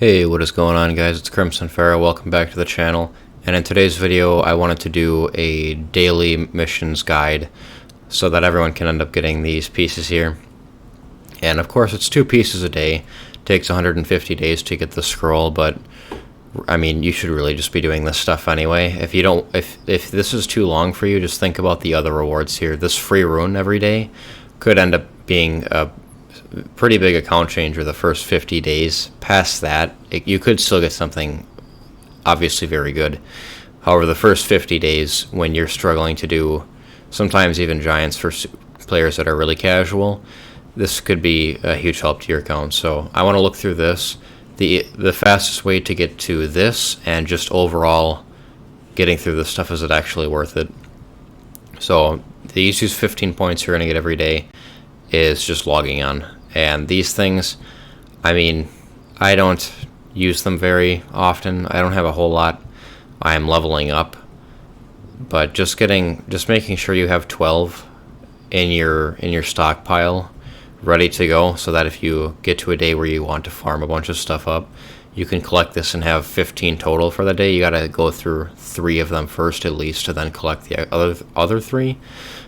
Hey, what is going on, guys? It's Crimson Pharaoh. Welcome back to the channel. And in today's video, I wanted to do a daily missions guide so that everyone can end up getting these pieces here. And of course, it's 2 pieces a day. It takes 150 days to get the scroll, but I mean, you should really just be doing this stuff anyway. If you don't, if this is too long for you, just think about the other rewards here. This free rune every day could end up being a pretty big account changer the first 50 days. Past that, you could still get something obviously very good. However, the first 50 days, when you're struggling to do sometimes even giants for players that are really casual, this could be a huge help to your account. So I want to look through this. The fastest way to get to this and just overall getting through this stuff, is it actually worth it? So the easiest 15 points you're going to get every day is just logging on. And these things, I mean, I don't use them very often. I don't have a whole lot. I'm leveling up, but just making sure you have 12 in your stockpile ready to go, so that if you get to a day where you want to farm a bunch of stuff up, you can collect this and have 15 total for the day. You got to go through 3 of them first at least to then collect the other 3.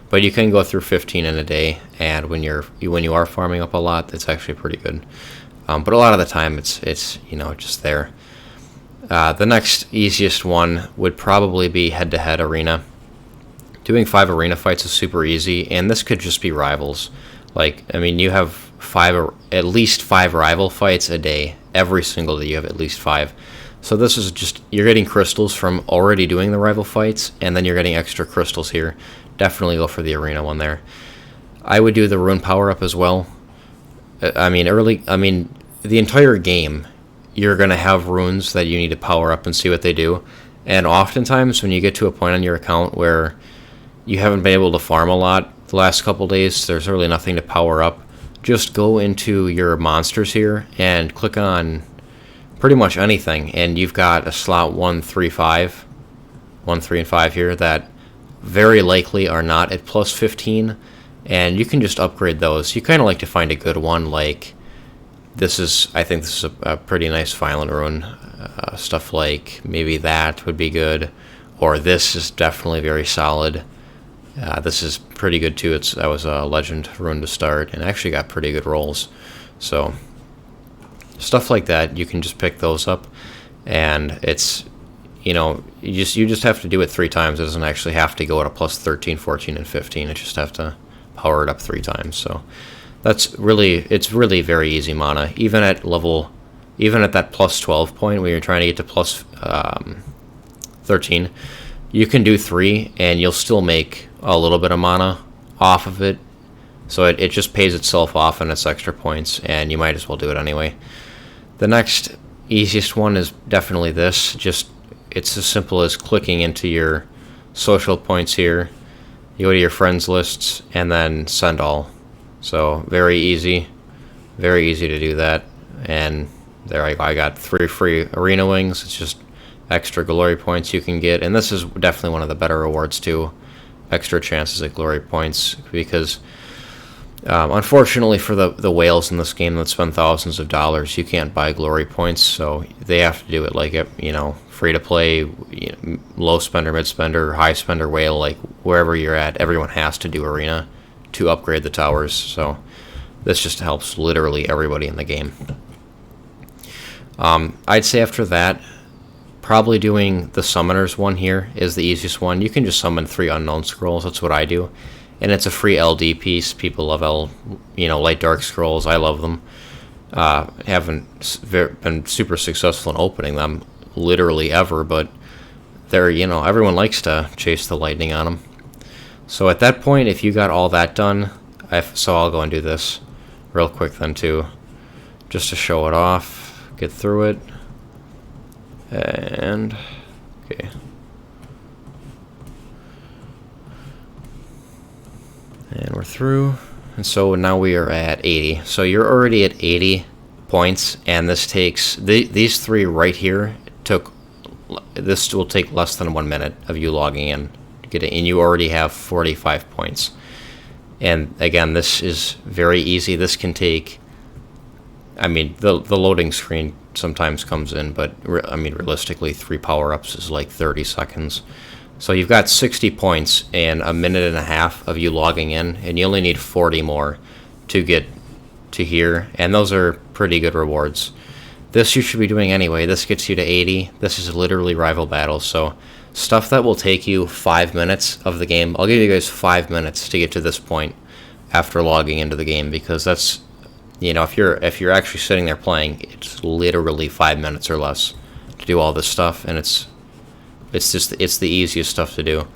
But you can go through 15 in a day, and when you are farming up a lot, it's actually pretty good. But a lot of the time, it's just there. The next easiest one would probably be head-to-head arena. Doing 5 arena fights is super easy, and this could just be rivals. Like, I mean, you have at least 5 rival fights a day. Every single day you have at least 5. So this is just, you're getting crystals from already doing the rival fights, and then you're getting extra crystals here. Definitely go for the arena one there. I would do the rune power up as well. I mean, the entire game, you're going to have runes that you need to power up and see what they do. And oftentimes when you get to a point on your account where you haven't been able to farm a lot the last couple days, there's really nothing to power up, just go into your monsters here and click on pretty much anything, and you've got a slot 1, 3, 5 here that very likely are not at plus 15, and you can just upgrade those. You kind of like to find a good one, like I think this is a pretty nice violent rune. Stuff like maybe that would be good, or this is definitely very solid. This is pretty good too. That was a legend rune to start, and actually got pretty good rolls. So stuff like that, you can just pick those up, and it's, you just have to do it 3 times. It doesn't actually have to go to plus 13, 14, and 15. You just have to power it up 3 times. So it's really very easy mana. Even at that plus 12 point, when you're trying to get to plus 13, you can do 3, and you'll still make a little bit of mana off of it. So it just pays itself off in its extra points, and you might as well do it anyway. The next easiest one is definitely this. It's as simple as clicking into your social points here. You go to your friends lists and then send all. So very easy to do that. And there I go. I got 3 free arena wings. It's just extra glory points you can get, and this is definitely one of the better rewards too. Extra chances at glory points, because unfortunately for the whales in this game that spend thousands of dollars, you can't buy glory points, so they have to do it like free to play, low spender, mid spender, high spender whale, like wherever you're at, everyone has to do arena to upgrade the towers. So this just helps literally everybody in the game. I'd say after that, probably doing the summoners one here is the easiest one. You can just summon 3 unknown scrolls. That's what I do. And it's a free LD piece. People love light dark scrolls. I love them. Haven't been super successful in opening them literally ever, but they're, everyone likes to chase the lightning on them. So at that point, if you got all that done, so I'll go and do this real quick then too, just to show it off, get through it. And okay, and we're through, and so now we are at 80. So you're already at 80 points, and this takes these 3 right here. This will take less than 1 minute of you logging in, and you already have 45 points. And again, this is very easy. This can take, I mean, the loading screen sometimes comes in, but I mean, realistically, 3 power-ups is like 30 seconds. So you've got 60 points in a minute and a half of you logging in, and you only need 40 more to get to here, and those are pretty good rewards. This you should be doing anyway. This gets you to 80. This is literally rival battles, so stuff that will take you 5 minutes of the game. I'll give you guys 5 minutes to get to this point after logging into the game, because that's, you know, if you're actually sitting there playing, it's literally 5 minutes or less to do all this stuff, and it's the easiest stuff to do.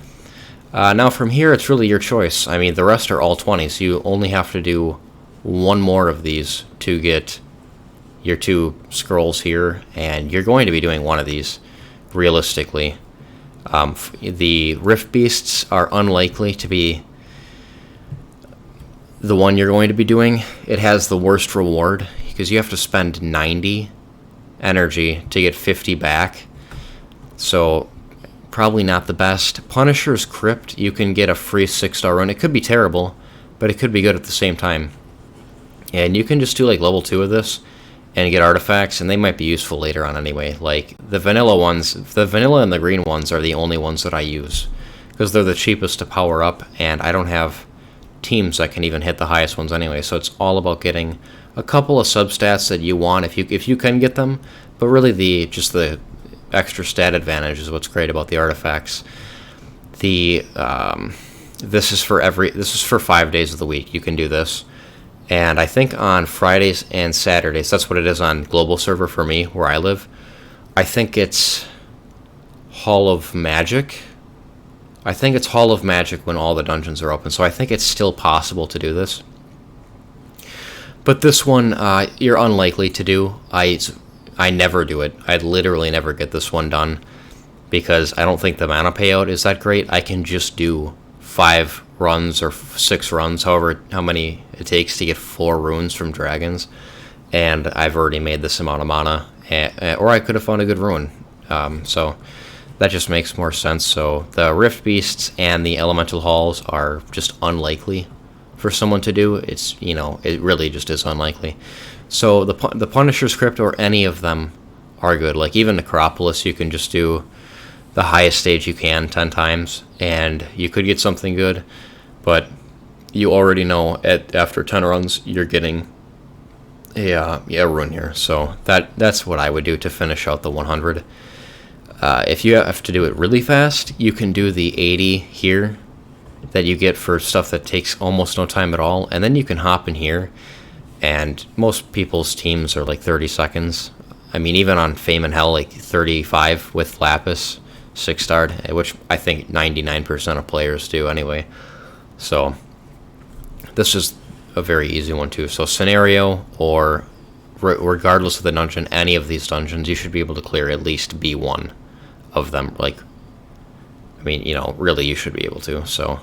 Now from here, it's really your choice. I mean, the rest are all 20s. You only have to do one more of these to get your 2 scrolls here, and you're going to be doing one of these realistically. The Rift Beasts are unlikely to be the one you're going to be doing. It has the worst reward because you have to spend 90 energy to get 50 back, so probably not the best. Punisher's Crypt, you can get a free 6-star run. It could be terrible, but it could be good at the same time. And you can just do like level 2 of this and get artifacts, and they might be useful later on anyway. Like the vanilla ones, the vanilla and the green ones are the only ones that I use because they're the cheapest to power up, and I don't have teams that can even hit the highest ones anyway. So it's all about getting a couple of substats that you want if you can get them, but really just the extra stat advantage is what's great about the artifacts. This is for 5 days of the week. You can do this. And I think on Fridays and Saturdays, that's what it is on global server for me, where I live. I think it's Hall of Magic. I think it's Hall of Magic when all the dungeons are open, so I think it's still possible to do this. But this one, you're unlikely to do. I never do it. I'd literally never get this one done because I don't think the mana payout is that great. I can just do 5 runs or 6 runs, however how many it takes to get 4 runes from dragons, and I've already made this amount of mana, or I could have found a good rune. So that just makes more sense. So the Rift Beasts and the Elemental Halls are just unlikely for someone to do. It's, you know, it really just is unlikely. So the Punisher's Crypt or any of them are good. Like even Necropolis, you can just do the highest stage you can 10 times, and you could get something good, but you already know after 10 runs you're getting a rune here. So that's what I would do to finish out the 100. If you have to do it really fast, you can do the 80 here that you get for stuff that takes almost no time at all, and then you can hop in here, and most people's teams are like 30 seconds. I mean, even on Fame and Hell, like 35 with Lapis 6-starred, which I think 99% of players do anyway. So this is a very easy one too. So scenario, or regardless of the dungeon, any of these dungeons, you should be able to clear at least B1 of them. Like, I mean, you know, really you should be able to. So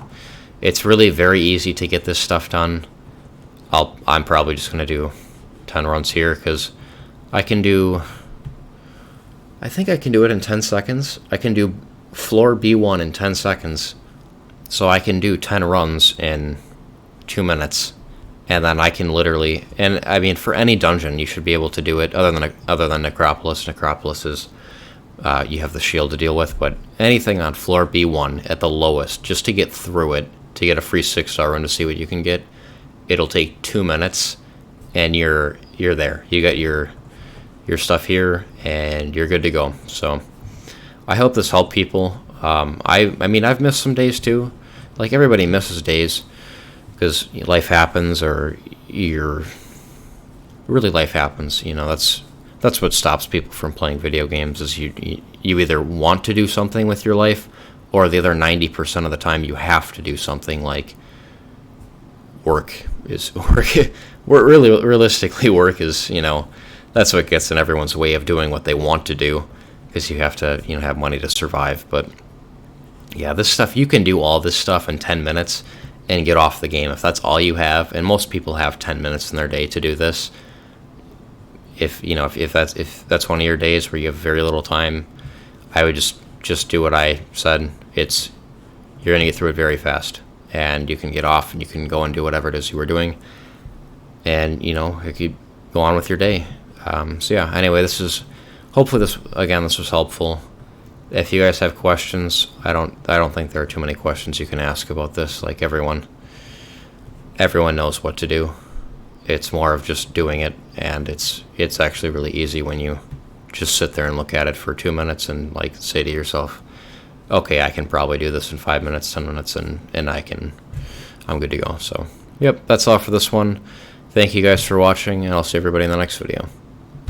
it's really very easy to get this stuff done. I'm probably just going to do 10 runs here because I think I can do it in 10 seconds. I can do floor B1 in 10 seconds. So I can do 10 runs in 2 minutes. And then I can literally, and I mean, for any dungeon, you should be able to do it other than Necropolis. Necropolis is, you have the shield to deal with, but anything on floor B1 at the lowest, just to get through it, to get a free 6-star run to see what you can get, it'll take 2 minutes, and you're there. You got your stuff here, and you're good to go. So I hope this helped people. I mean, I've missed some days too. Like everybody misses days because life happens, or life happens. You know, that's what stops people from playing video games. Is you either want to do something with your life, or the other 90% of the time you have to do something. Like work is work. Really, realistically, work is, you know, that's what gets in everyone's way of doing what they want to do, because you have to, you know, have money to survive. But yeah, this stuff, you can do all this stuff in 10 minutes and get off the game if that's all you have. And most people have 10 minutes in their day to do this. If you know, if that's one of your days where you have very little time, I would just do what I said. You're gonna get through it very fast, and you can get off and you can go and do whatever it is you were doing, and you know, you could go on with your day. So yeah, anyway, hopefully this was helpful. If you guys have questions, I don't think there are too many questions you can ask about this. Like everyone knows what to do. It's more of just doing it, and it's actually really easy when you just sit there and look at it for 2 minutes and like say to yourself, okay, I can probably do this in 5 minutes, 10 minutes, and I'm good to go. So yep, that's all for this one. Thank you guys for watching, and I'll see everybody in the next video.